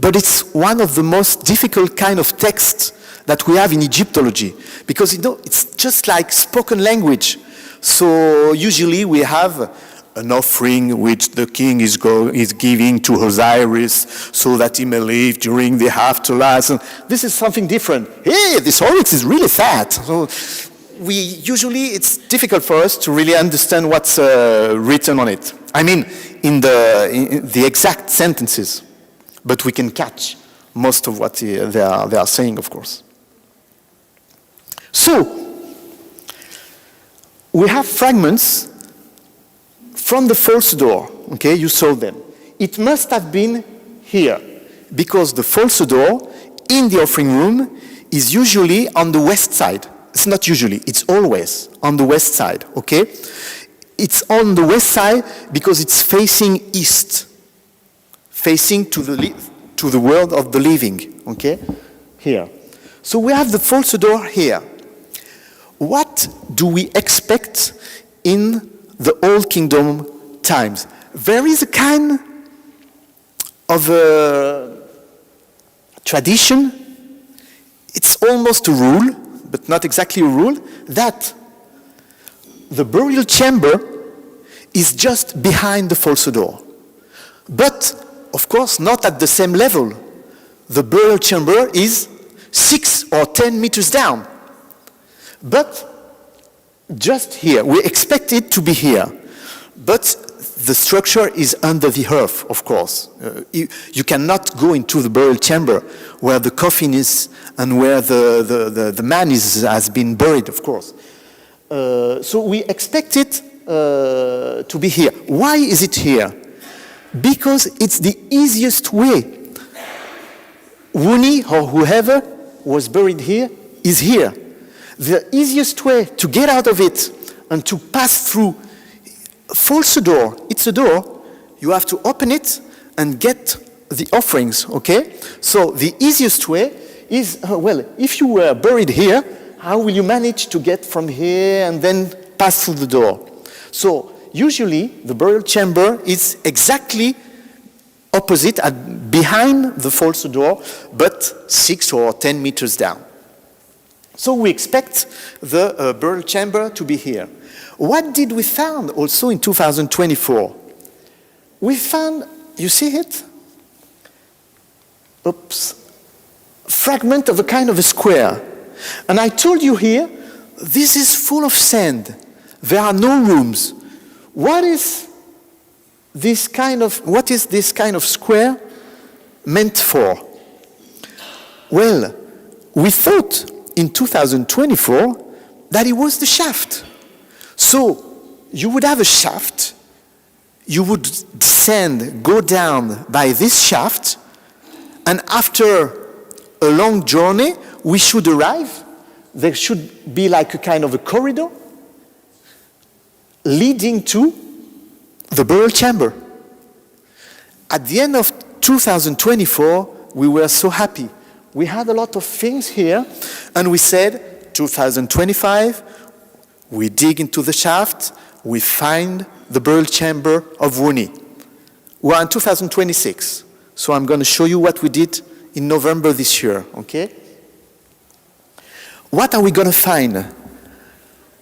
But it's one of the most difficult kind of texts that we have in Egyptology. Because, it's just like spoken language. So usually we have an offering which the king is giving to Osiris so that he may live during the afterlife. And this is something different. Hey, this Horrocks is really fat. So it's difficult for us to really understand what's written on it. I mean, in the exact sentences, but we can catch most of what they are saying, of course. So, we have fragments from the false door, okay, you saw them. It must have been here. because the false door in the offering room is usually on the west side. It's not usually, it's always on the west side, okay? It's on the west side because it's facing east, facing to the world of the living, okay? Here. So we have the false door here. What do we expect in the Old Kingdom times? There is a kind of a tradition, it's almost a rule, but not exactly a rule, that the burial chamber is just behind the false door. But, of course, not at the same level. The burial chamber is 6 or 10 meters down. But just here, we expect it to be here. But the structure is under the earth, of course. You cannot go into the burial chamber where the coffin is and where the man has been buried, of course. So we expect it to be here. Why is it here? Because it's the easiest way. Wuni or whoever was buried here is here. The easiest way to get out of it and to pass through false door, it's a door, you have to open it and get the offerings, okay? So the easiest way is, well, if you were buried here, how will you manage to get from here and then pass through the door? So usually the burial chamber is exactly opposite, behind the false door, but 6 or 10 meters down. So we expect the burial chamber to be here. What did we find also in 2024? We found, you see it? Oops. Fragment of a kind of a square. And I told you here, this is full of sand. There are no rooms. What is this kind of square meant for? Well, we thought in 2024 that it was the shaft. So you would have a shaft, you would descend, go down by this shaft, and after a long journey, we should arrive. There should be like a kind of a corridor leading to the burial chamber. At the end of 2024, we were so happy. We had a lot of things here, and we said, 2025, we dig into the shaft, we find the burial chamber of Wuni. We're in 2026, so I'm going to show you what we did in November this year, okay? What are we going to find?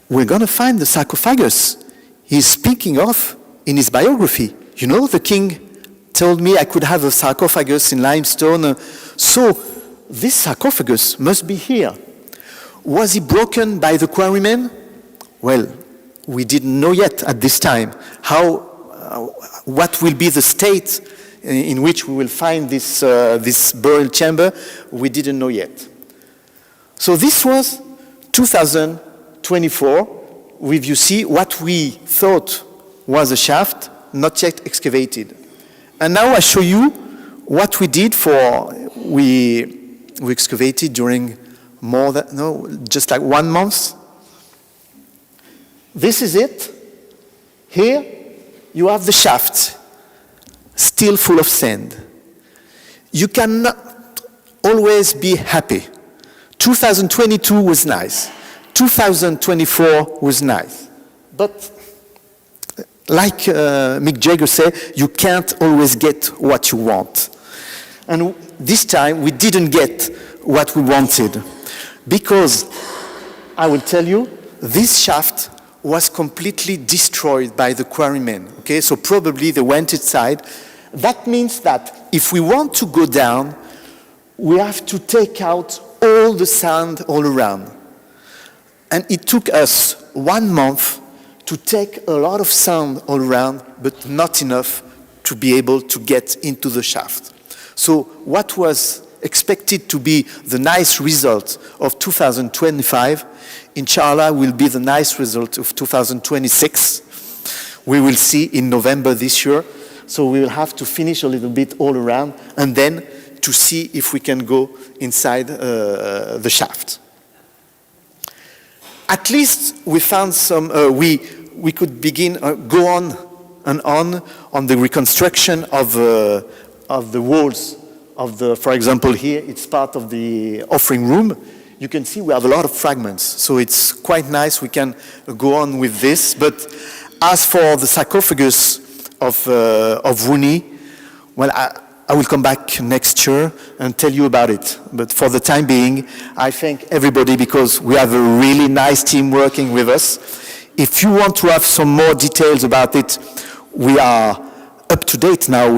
We're going to find the sarcophagus he's speaking of in his biography. You know, the king told me I could have a sarcophagus in limestone, so this sarcophagus must be here. Was he broken by the quarrymen? Well, we didn't know yet at this time what will be the state in which we will find this burial chamber. We didn't know yet. So this was 2024, with, you see, what we thought was a shaft, not yet excavated. And now I show you what we did we excavated during just like 1 month. This is it. Here you have the shaft, still full of sand. You cannot always be happy. 2022 was nice. 2024 was nice. But like Mick Jagger said, you can't always get what you want. And this time we didn't get what we wanted. Because, I will tell you, this shaft was completely destroyed by the quarrymen. Okay, so probably they went inside. That means that if we want to go down, we have to take out all the sand all around. And it took us 1 month to take a lot of sand all around, but not enough to be able to get into the shaft. So what was expected to be the nice result of 2025, inshallah, will be the nice result of 2026. We will see in November this year. So we will have to finish a little bit all around, and then to see if we can go inside the shaft. At least we found some, we could begin, go on the reconstruction of the walls of the, for example, here it's part of the offering room. You can see we have a lot of fragments, so it's quite nice. We can go on with this. But as for the sarcophagus of Wuni, well, I will come back next year and tell you about it. But for the time being, I thank everybody because we have a really nice team working with us. If you want to have some more details about it, we are up to date now.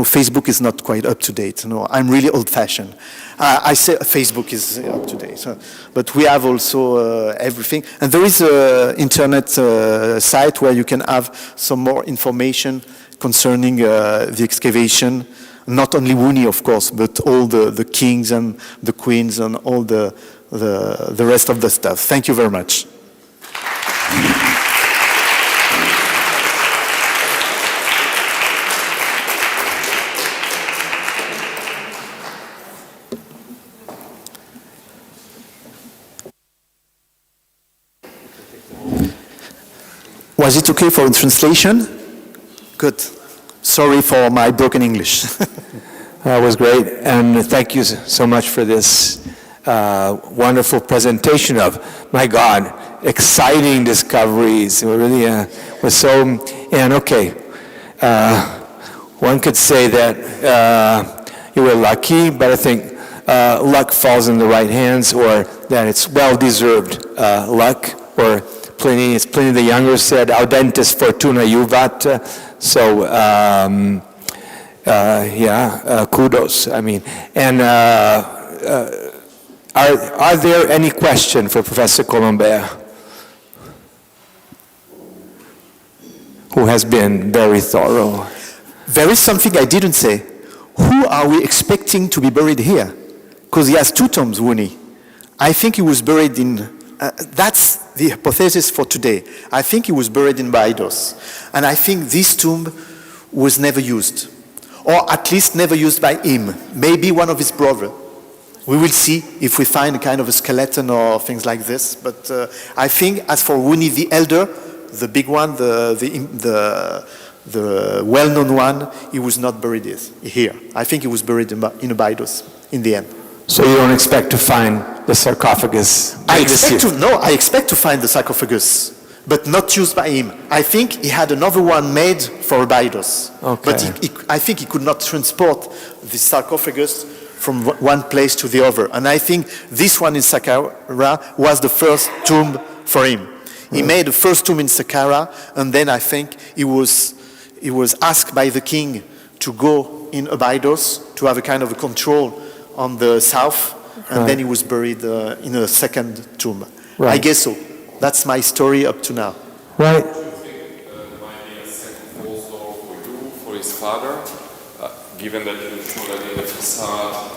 Facebook is not quite up to date. No, I'm really old-fashioned. I say Facebook is up to date, but we have also everything. And there is an internet site where you can have some more information concerning the excavation. Not only Wuni, of course, but all the kings and the queens and all the rest of the stuff. Thank you very much. Was it okay for the translation? Good. Sorry for my broken English.
That was great, and thank you so much for this wonderful presentation of, my God, exciting discoveries. It really was so, and okay, one could say that you were lucky, but I think luck falls in the right hands, or that it's well-deserved luck, or Pliny the Younger said, audentis fortuna juvat. So, kudos. I mean, and are there any questions for Professor Collombert, who has been very thorough?
There is something I didn't say. Who are we expecting to be buried here? Because he has two tombs, Wuni. I think he was buried in, that's the hypothesis for today. I think he was buried in Baidos. And I think this tomb was never used. Or at least never used by him. Maybe one of his brothers. We will see if we find a kind of a skeleton or things like this. But I think as for Wuni the Elder, the big one, the well-known one, he was not buried here. I think he was buried in Abydos in the end.
So you don't expect to find the sarcophagus?
I expect to find the sarcophagus, but not used by him. I think he had another one made for Abydos.
Okay.
But I think he could not transport the sarcophagus from one place to the other. And I think this one in Saqqara was the first tomb for him. He made the first tomb in Saqqara, and then I think he was asked by the king to go in Abydos to have a kind of a control on the south, and then he was buried in a second tomb. Right. I guess so. That's my story up to now.
Right.
Do you think it might be a second also for you, for his father, given that it's already in the facade?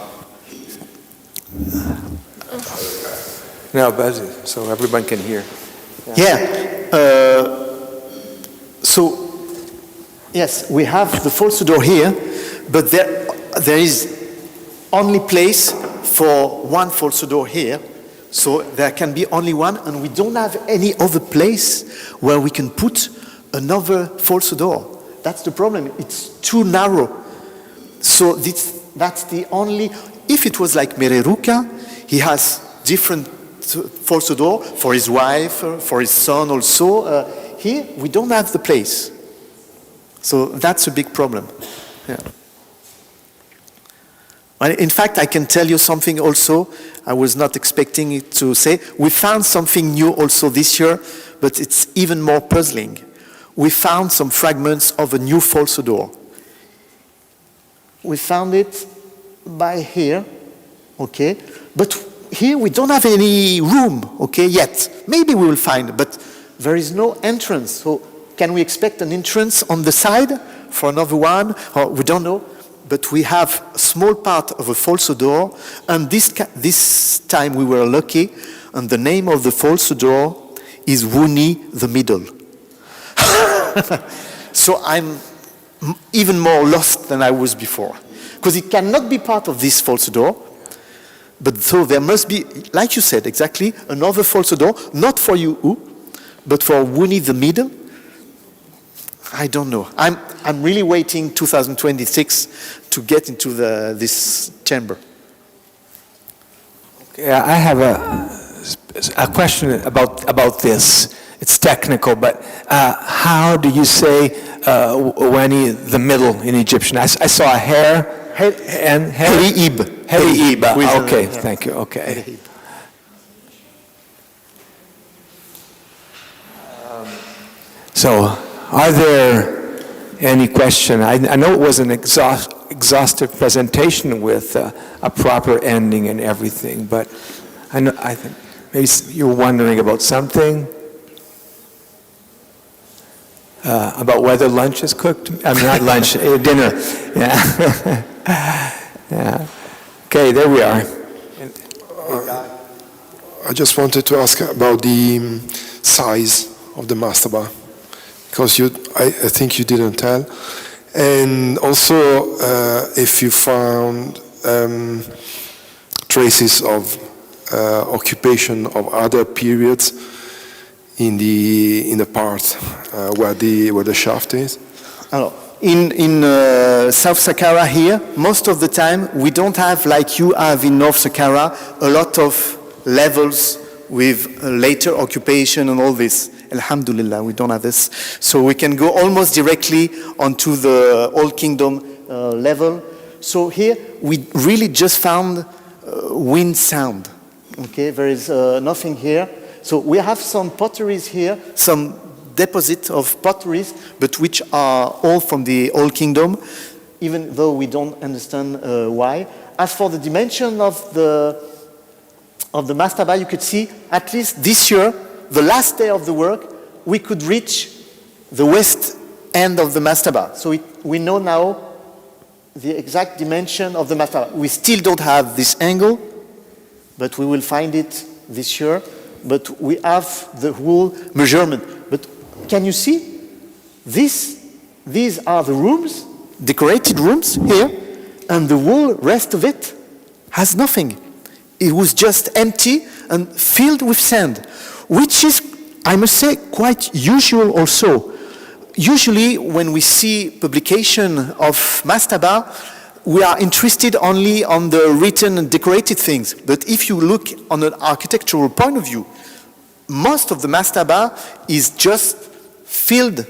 No, but so everyone can hear.
So, yes, we have the false door here, but there is only place for one false door here. So there can be only one, and we don't have any other place where we can put another false door. That's the problem. It's too narrow. So that's the only... If it was like Mereruka, he has different false door for his wife, for his son also. Here, we don't have the place. So that's a big problem. Yeah. Well, in fact, I can tell you something also. I was not expecting it to say. We found something new also this year, but it's even more puzzling. We found some fragments of a new false door. We found it by here, okay? But here we don't have any room, okay, yet. Maybe we will find, but there is no entrance. So can we expect an entrance on the side for another one? Or we don't know. But we have a small part of a false door, and this time we were lucky, and the name of the false door is Wuni the Middle. So I'm even more lost than I was before. because it cannot be part of this false door. But so there must be, like you said, exactly, another false door, not for you, but for who needs the middle. I don't know. I'm really waiting 2026 to get into this chamber.
Okay, I have a question about this. It's technical, but how do you say the middle in Egyptian? I saw a hair and
Heri-ib.
Heri-ib. Okay, thank you. Okay. So, are there any question? I know it was an exhaustive presentation with a proper ending and everything, but I think maybe you're wondering about something. About whether lunch is cooked? I mean, not lunch, dinner. Yeah. Yeah. Okay, there we are.
I just wanted to ask about the size of the mastaba, because I think you didn't tell. And also, if you found traces of occupation of other periods in the part where the shaft is.
In South Saqqara here, most of the time we don't have, like you have in North Saqqara, a lot of levels with later occupation and all this. Alhamdulillah, we don't have this. So we can go almost directly onto the Old Kingdom level. So here we really just found wind sound. Okay, there is nothing here. So we have some potteries here, some deposit of potteries, but which are all from the Old Kingdom, even though we don't understand why. As for the dimension of the mastaba, you could see at least this year, the last day of the work, we could reach the west end of the mastaba. So we know now the exact dimension of the mastaba. We still don't have this angle, but we will find it this year. But we have the whole measurement. But can you see? These are the rooms, decorated rooms here, and the whole rest of it has nothing. It was just empty and filled with sand, which is, I must say, quite usual also. Usually when we see publication of mastaba, we are interested only on the written and decorated things. But if you look on an architectural point of view, most of the mastaba is just filled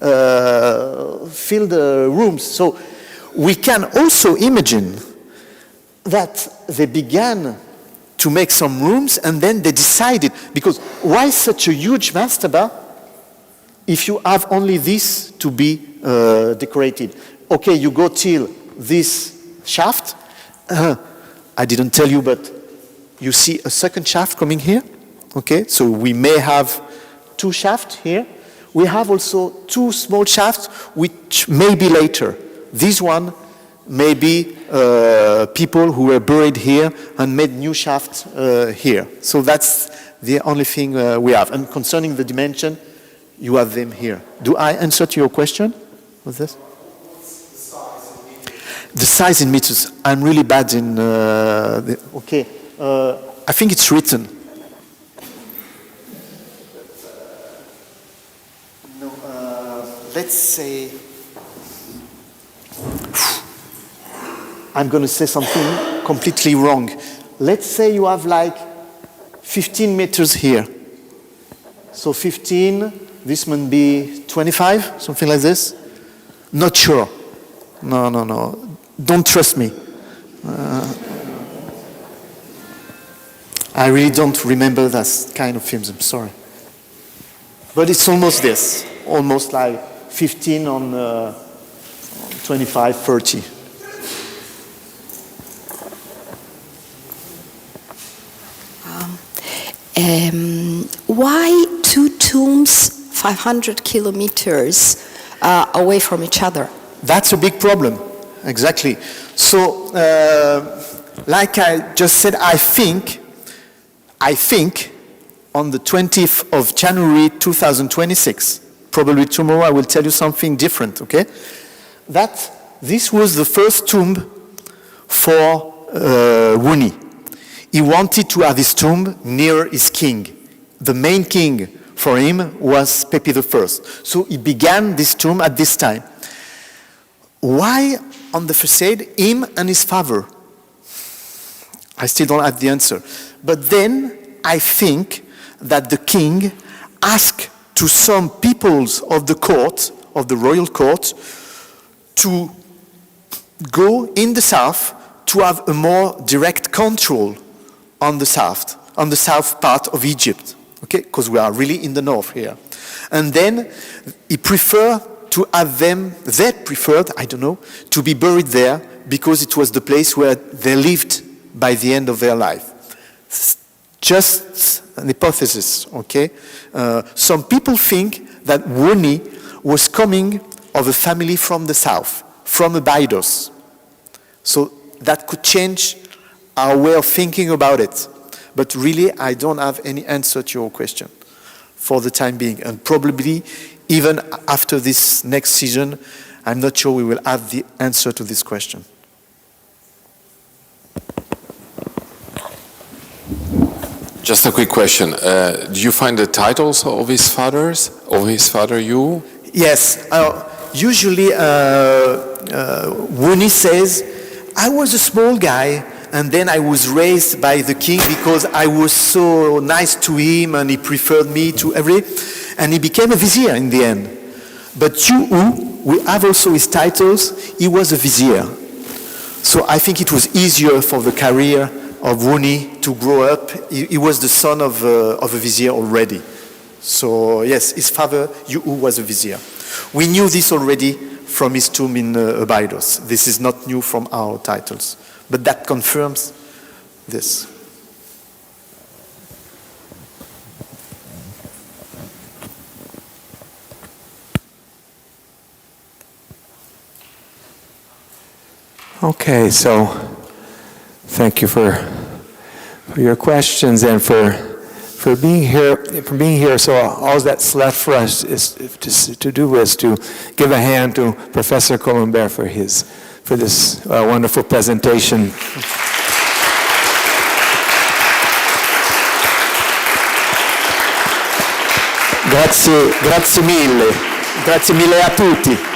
rooms. So we can also imagine that they began to make some rooms and then they decided, because why such a huge mastaba if you have only this to be decorated? Okay, you go till this shaft. I didn't tell you, but you see a second shaft coming here. Okay, so we may have two shafts here. We have also two small shafts, which may be later. This one may be people who were buried here and made new shafts here. So that's the only thing we have. And concerning the dimension, you have them here. Do I answer to your question with this? The size in meters. I'm really bad in. Okay, I think it's written. No, let's say. I'm going to say something completely wrong. Let's say you have like 15 meters here. So 15. This might be 25, something like this. Not sure. No. Don't trust me. I really don't remember that kind of films, I'm sorry. But it's almost this. Almost like 15 on 25, 30.
Why two tombs 500 kilometers away from each other?
That's a big problem. Exactly. So, like I just said, I think on the 20th of January 2026, probably tomorrow I will tell you something different, okay? That this was the first tomb for Wuni. He wanted to have his tomb near his king. The main king for him was Pepi I. So he began this tomb at this time. Why on the facade, him and his father? I still don't have the answer. But then I think that the king asked to some peoples of the court, of the royal court, to go in the south to have a more direct control on the south part of Egypt, okay? Because we are really in the north here. And then he preferred to have them, they preferred, I don't know, to be buried there because it was the place where they lived by the end of their life. Just an hypothesis, okay? Some people think that Wuni was coming of a family from the south, from Abydos. So that could change our way of thinking about it. But really, I don't have any answer to your question for the time being. And probably, even after this next season, I'm not sure we will have the answer to this question.
Just a quick question. Do you find the titles of his fathers, of his father you?
Yes. Usually, Wuni says, I was a small guy, and then I was raised by the king because I was so nice to him, and he preferred me to everything, and he became a vizier in the end. But Yu'u, we have also his titles, he was a vizier. So I think it was easier for the career of Wuni to grow up. He was the son of a vizier already. So yes, his father, Yu'u, was a vizier. We knew this already from his tomb in Abydos. This is not new from our titles. But that confirms this.
Okay, so thank you for your questions and for being here. So all that's left for us to do is to give a hand to Professor Collombert for this wonderful presentation.
Grazie mille a tutti.